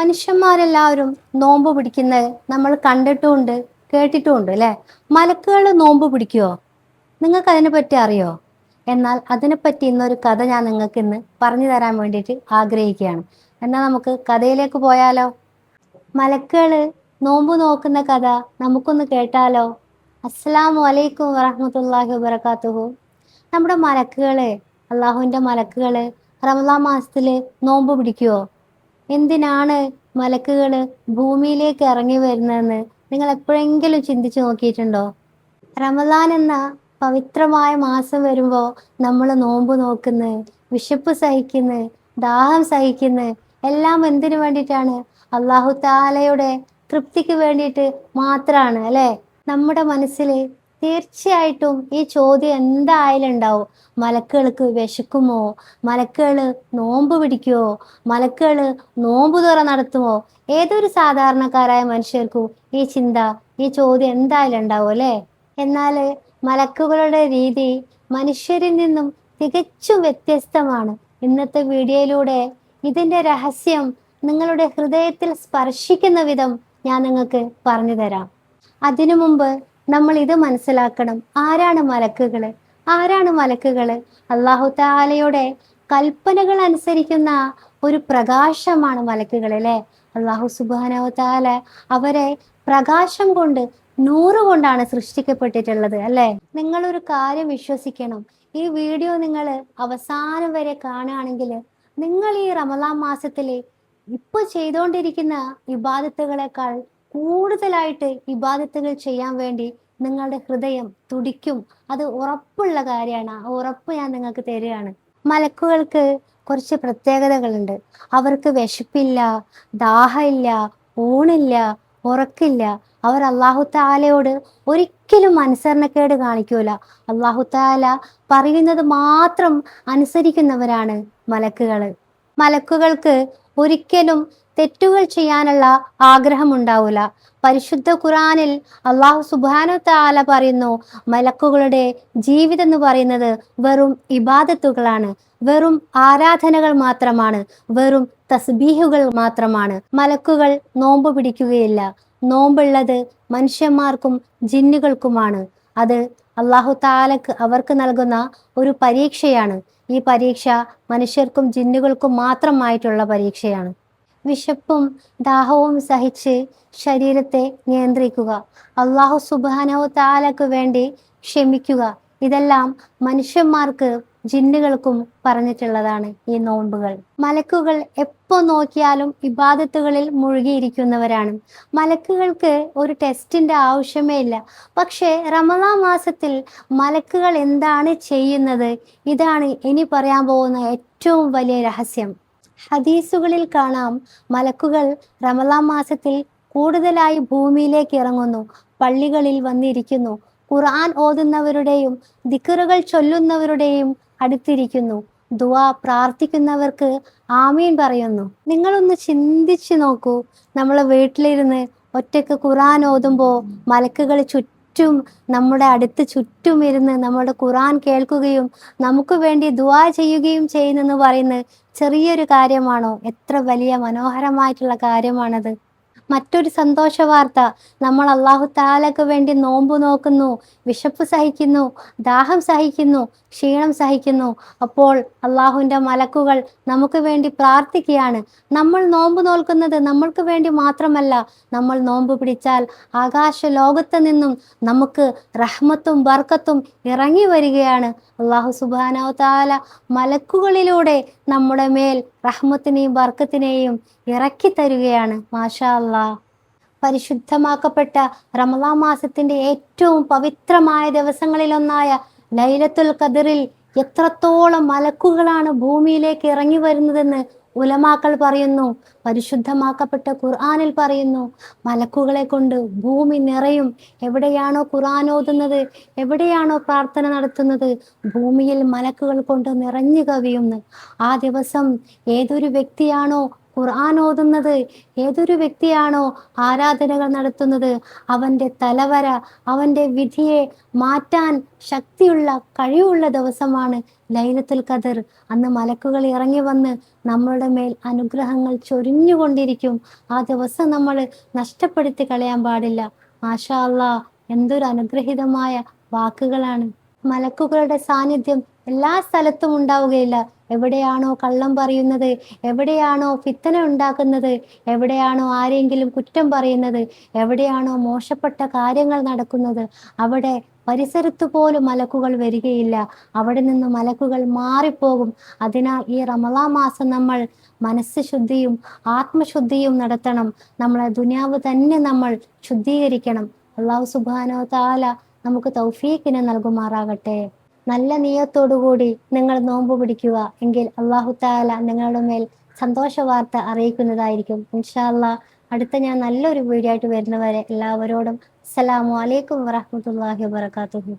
മനുഷ്യന്മാരെല്ലാവരും നോമ്പ് പിടിക്കുന്നത് നമ്മൾ കണ്ടിട്ടുമുണ്ട്, കേട്ടിട്ടുമുണ്ട് അല്ലേ? മലക്കുകൾ നോമ്പ് പിടിക്കുവോ? നിങ്ങൾക്ക് അതിനെപ്പറ്റി അറിയോ? എന്നാൽ അതിനെപ്പറ്റി ഇന്നൊരു കഥ ഞാൻ നിങ്ങൾക്ക് ഇന്ന് പറഞ്ഞു തരാൻ വേണ്ടിയിട്ട് ആഗ്രഹിക്കുകയാണ്. എന്നാൽ നമുക്ക് കഥയിലേക്ക് പോയാലോ? മലക്കുകൾ നോമ്പ് നോക്കുന്ന കഥ നമുക്കൊന്ന് കേട്ടാലോ? അസ്സലാമു അലൈക്കും വറഹ്മത്തുള്ളാഹി വബറകാതുഹു. നമ്മുടെ മലക്കുകള്, അള്ളാഹുവിൻ്റെ മലക്കുകള് റമളാൻ മാസത്തില് നോമ്പ് പിടിക്കുവോ? എന്തിനാണ് മലക്കുകൾ ഭൂമിയിലേക്ക് ഇറങ്ങി വരുന്നതെന്ന് നിങ്ങൾ എപ്പോഴെങ്കിലും ചിന്തിച്ചു നോക്കിയിട്ടുണ്ടോ? റമദാൻ എന്ന പവിത്രമായ മാസം വരുമ്പോൾ നമ്മൾ നോമ്പ് നോക്കുന്നു, വിശപ്പ് സഹിക്കുന്നു, ദാഹം സഹിക്കുന്നു. എല്ലാം എന്തിനു വേണ്ടിയിട്ടാണ്? അള്ളാഹു താലയുടെ തൃപ്തിക്ക് വേണ്ടിയിട്ട് മാത്രമാണ് അല്ലേ? നമ്മുടെ മനസ്സിൽ തീർച്ചയായിട്ടും ഈ ചോദ്യം എന്തായാലും ഉണ്ടാവും. മലക്കുകൾക്ക് വിശക്കുമോ? മലക്കുകൾ നോമ്പ് പിടിക്കുമോ? മലക്കുകൾ നോമ്പ് തുറ നടത്തുമോ? ഏതൊരു സാധാരണക്കാരായ മനുഷ്യർക്കും ഈ ചിന്ത, ഈ ചോദ്യം എന്തായാലും ഉണ്ടാവും അല്ലേ? എന്നാൽ മലക്കുകളുടെ രീതി മനുഷ്യരിൽ നിന്നും തികച്ചും വ്യത്യസ്തമാണ്. ഇന്നത്തെ വീഡിയോയിലൂടെ ഇതിൻ്റെ രഹസ്യം നിങ്ങളുടെ ഹൃദയത്തിൽ സ്പർശിക്കുന്ന വിധം ഞാൻ നിങ്ങൾക്ക് പറഞ്ഞു തരാം. അതിനു മുമ്പ് നമ്മൾ ഇത് മനസ്സിലാക്കണം. ആരാണ് മലക്കുകൾ? ആരാണ് മലക്കുകൾ? അള്ളാഹു താലയുടെ കൽപ്പനകൾ അനുസരിക്കുന്ന ഒരു പ്രകാശമാണ് മലക്കുകൾ അല്ലേ? അള്ളാഹു സുബ്ഹാനഹു താല അവരെ പ്രകാശം കൊണ്ട്, നൂറ് കൊണ്ടാണ് സൃഷ്ടിക്കപ്പെട്ടിട്ടുള്ളത് അല്ലേ? നിങ്ങളൊരു കാര്യം വിശ്വസിക്കണം. ഈ വീഡിയോ നിങ്ങൾ അവസാനം വരെ കാണുകയാണെങ്കിൽ നിങ്ങൾ ഈ റമളാൻ മാസത്തിൽ ഇപ്പോൾ ചെയ്തുകൊണ്ടിരിക്കുന്ന ഇബാദത്തുകളെക്കാൾ കൂടുതലായിട്ട് ഇബാദത്തുകൾ ചെയ്യാൻ വേണ്ടി നിങ്ങളുടെ ഹൃദയം തുടിക്കും. അത് ഉറപ്പുള്ള കാര്യമാണ്. ആ ഉറപ്പ് ഞാൻ നിങ്ങൾക്ക് തരികയാണ്. മലക്കുകൾക്ക് കുറച്ച് പ്രത്യേകതകളുണ്ട്. അവർക്ക് വിശപ്പില്ല, ദാഹമില്ല, ഊണില്ല, ഉറക്കില്ല. അവർ അള്ളാഹു താലയോട് ഒരിക്കലും അനുസരണക്കേട് കാണിക്കൂല. അള്ളാഹു താല പറയുന്നത് മാത്രം അനുസരിക്കുന്നവരാണ് മലക്കുകൾ. മലക്കുകൾക്ക് ഒരിക്കലും തെറ്റുകൾ ചെയ്യാനുള്ള ആഗ്രഹമുണ്ടാവില്ല. പരിശുദ്ധ ഖുർആനിൽ അള്ളാഹു സുബ്ഹാനഹു തആല പറയുന്നു, മലക്കുകളുടെ ജീവിതം എന്ന് പറയുന്നത് വെറും ഇബാദത്തുകളാണ്, വെറും ആരാധനകൾ മാത്രമാണ്, വെറും തസ്ബീഹുകൾ മാത്രമാണ്. മലക്കുകൾ നോമ്പ് പിടിക്കുകയില്ല. നോമ്പുള്ളത് മനുഷ്യന്മാർക്കും ജിന്നുകൾക്കുമാണ്. അത് അള്ളാഹു താലക്ക് അവർക്ക് നൽകുന്ന ഒരു പരീക്ഷയാണ്. ഈ പരീക്ഷ മനുഷ്യർക്കും ജിന്നുകൾക്കും മാത്രമായിട്ടുള്ള പരീക്ഷയാണ്. വിശപ്പും ദാഹവും സഹിച്ച് ശരീരത്തെ നിയന്ത്രിക്കുക, അള്ളാഹു സുബ്ഹാനഹു തആലക്ക് വേണ്ടി ക്ഷമിക്കുക, ഇതെല്ലാം മനുഷ്യന്മാർക്ക് ജിന്നുകൾക്കും പറഞ്ഞിട്ടുള്ളതാണ് ഈ നോമ്പുകൾ. മലക്കുകൾ എപ്പോൾ നോക്കിയാലും ഇബാദത്തുകളിൽ മുഴുകിയിരിക്കുന്നവരാണ്. മലക്കുകൾക്ക് ഒരു ടെസ്റ്റിന്റെ ആവശ്യമേ ഇല്ല. പക്ഷേ റമളാൻ മാസത്തിൽ മലക്കുകൾ എന്താണ് ചെയ്യുന്നത്? ഇതാണ് ഇനി പറയാൻ പോകുന്ന ഏറ്റവും വലിയ രഹസ്യം. ഹദീസുകളിൽ കാണാം, മലക്കുകൾ റമളാൻ മാസത്തിൽ കൂടുതലായി ഭൂമിയിലേക്ക് ഇറങ്ങുന്നു, പള്ളികളിൽ വന്നിരിക്കുന്നു, ഖുർആൻ ഓതുന്നവരുടെയും ദിക്റുകൾ ചൊല്ലുന്നവരുടെയും അടുത്തിരിക്കുന്നു, ദുആ പ്രാർത്ഥിക്കുന്നവർക്ക് ആമീൻ പറയുന്നു. നിങ്ങളൊന്ന് ചിന്തിച്ചു നോക്കൂ. നമ്മൾ വീട്ടിലിരുന്ന് ഒറ്റയ്ക്ക് ഖുർആൻ ഓതുമ്പോൾ മലക്കുകൾ ചുറ്റും, നമ്മുടെ അടുത്ത് ചുറ്റും ഇരുന്ന് നമ്മുടെ ഖുർആൻ കേൾക്കുകയും നമുക്ക് വേണ്ടി ദുആ ചെയ്യുകയും ചെയ്യുന്നെന്ന് പറയുന്നത് ചെറിയൊരു കാര്യമാണോ? എത്ര വലിയ മനോഹരമായിട്ടുള്ള കാര്യമാണത്. മറ്റൊരു സന്തോഷ വാർത്ത, നമ്മൾ അള്ളാഹു താലക്ക് വേണ്ടി നോമ്പ് നോക്കുന്നു, വിശപ്പ് സഹിക്കുന്നു, ദാഹം സഹിക്കുന്നു, ക്ഷീണം സഹിക്കുന്നു. അപ്പോൾ അള്ളാഹുവിൻ്റെ മലക്കുകൾ നമുക്ക് വേണ്ടി പ്രാർത്ഥിക്കുകയാണ്. നമ്മൾ നോമ്പ് നോൽക്കുന്നത് നമ്മൾക്ക് വേണ്ടി മാത്രമല്ല. നമ്മൾ നോമ്പ് പിടിച്ചാൽ ആകാശ ലോകത്ത് നിന്നും നമുക്ക് റഹ്മത്തും ബർക്കത്തും ഇറങ്ങി വരികയാണ്. അള്ളാഹു സുബ്ഹാനഹു തആല മലക്കുകളിലൂടെ നമ്മുടെ മേൽ റഹ്മത്തിനെയും ബർക്കത്തിനെയും ഇറക്കി തരികയാണ്. മാഷാ അല്ലാഹ്. പരിശുദ്ധമാക്കപ്പെട്ട റമളാൻ മാസത്തിന്റെ ഏറ്റവും പവിത്രമായ ദിവസങ്ങളിലൊന്നായ ലൈലത്തുൽ ഖദറിൽ എത്രത്തോളം മലക്കുകളാണ് ഭൂമിയിലേക്ക് ഇറങ്ങി വരുന്നതെന്ന് ഉലമാക്കൾ പറയുന്നു. പരിശുദ്ധമാക്കപ്പെട്ട ഖുർആനിൽ പറയുന്നു, മലക്കുകളെ കൊണ്ട് ഭൂമി നിറയും. എവിടെയാണോ ഖുർആൻ ഓതുന്നത്, എവിടെയാണോ പ്രാർത്ഥന നടത്തുന്നത്, ഭൂമിയിൽ മലക്കുകൾ കൊണ്ട് നിറഞ്ഞു കവിയുന്നു. ആ ദിവസം ഏതൊരു വ്യക്തിയാണോ ഖുർആൻ ഓതുന്നത് ഏതൊരു വ്യക്തിയാണോ ആരാധനകൾ നടത്തുന്നത് അവൻ്റെ തലവര, അവൻ്റെ വിധിയെ മാറ്റാൻ ശക്തിയുള്ള കഴിവുള്ള ദിവസമാണ് ലൈലത്തുൽ ഖദർ. അന്ന് മലക്കുകൾ ഇറങ്ങി വന്ന് നമ്മളുടെ മേൽ അനുഗ്രഹങ്ങൾ ചൊരിഞ്ഞുകൊണ്ടിരിക്കും. ആ ദിവസം നമ്മൾ നഷ്ടപ്പെടുത്തി കളയാൻ പാടില്ല. മാഷാ അല്ലാ, എന്തൊരു അനുഗ്രഹീതമായ വാക്കുകളാണ്. മലക്കുകളുടെ സാന്നിധ്യം എല്ലാ സ്ഥലത്തും ഉണ്ടാവുകയില്ല. എവിടെയാണോ കള്ളം പറയുന്നത്, എവിടെയാണോ ഫിത്തന ഉണ്ടാക്കുന്നത്, എവിടെയാണോ ആരെങ്കിലും കുറ്റം പറയുന്നത്, എവിടെയാണോ മോശപ്പെട്ട കാര്യങ്ങൾ നടക്കുന്നത്, അവിടെ പരിസരത്ത് പോലും മലക്കുകൾ വരികയില്ല. അവിടെ നിന്ന് മലക്കുകൾ മാറിപ്പോകും. അതിനാൽ ഈ റമളാൻ മാസം നമ്മൾ മനസ്സ് ശുദ്ധിയും ആത്മശുദ്ധിയും നടത്തണം. നമ്മളെ ദുനിയാവ് തന്നെ നമ്മൾ ശുദ്ധീകരിക്കണം. അള്ളാഹു സുബ്ഹാനഹു വ തആല നമുക്ക് തൗഫീഖിനെ നൽകുമാറാകട്ടെ. നല്ല നിയ്യത്തോടുകൂടി നിങ്ങൾ നോമ്പ് പിടിക്കുക, എങ്കിൽ അള്ളാഹു തആല നിങ്ങളുടെ മേൽ സന്തോഷ വാർത്ത അറിയിക്കുന്നതായിരിക്കും. ഇൻഷാ അല്ലാ, അടുത്ത ഞാൻ നല്ലൊരു വീഡിയോ ആയിട്ട് വരുന്നവരെ എല്ലാവരോടും അസ്സലാമു അലൈക്കും വറഹ്മത്തുള്ളാഹി വബറകാതുഹു.